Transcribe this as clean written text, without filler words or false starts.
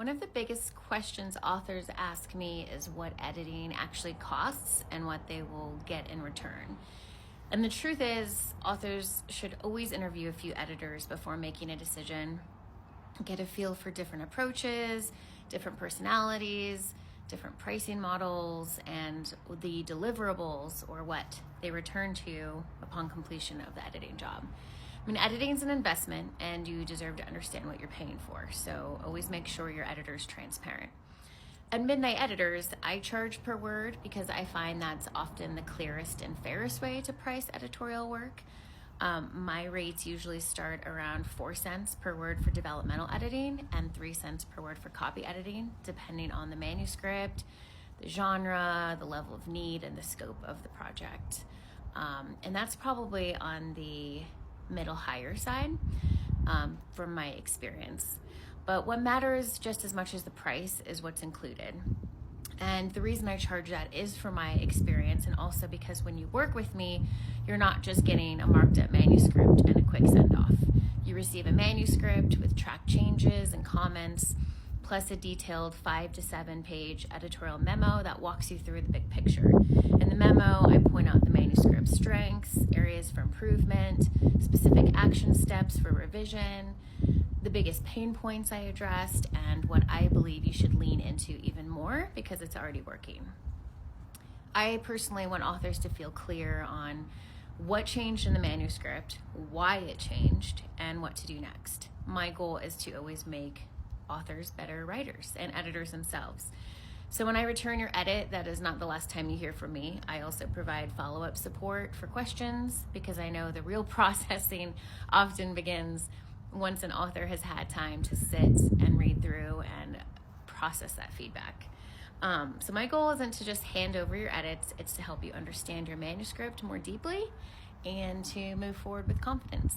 One of the biggest questions authors ask me is what editing actually costs and what they will get in return. And the truth is, authors should always interview a few editors before making a decision, get a feel for different approaches, different personalities, different pricing models, and the deliverables, or what they return to upon completion of the editing job. I mean, editing is an investment and you deserve to understand what you're paying for, so always make sure your editor is transparent. At Midnight Editors, I charge per word because I find that's often the clearest and fairest way to price editorial work. My rates usually start around 4 cents per word for developmental editing and 3 cents per word for copy editing, depending on the manuscript, the genre, the level of need, and the scope of the project. And that's probably on the middle higher side from my experience. But what matters just as much as the price is what's included. And the reason I charge that is for my experience, and also because when you work with me, you're not just getting a marked up manuscript and a quick send off. You receive a manuscript with track changes and comments, plus a detailed 5 to 7 page editorial memo that walks you through the big picture. In the memo, I point out the manuscript's strengths, areas for improvement, specific action steps for revision, the biggest pain points I addressed, and what I believe you should lean into even more because it's already working. I personally want authors to feel clear on what changed in the manuscript, why it changed, and what to do next. My goal is to always make authors better writers and editors themselves. So when I return your edit, that is not the last time you hear from me. I also provide follow-up support for questions because I know the real processing often begins once an author has had time to sit and read through and process that feedback. So my goal isn't to just hand over your edits, it's to help you understand your manuscript more deeply and to move forward with confidence.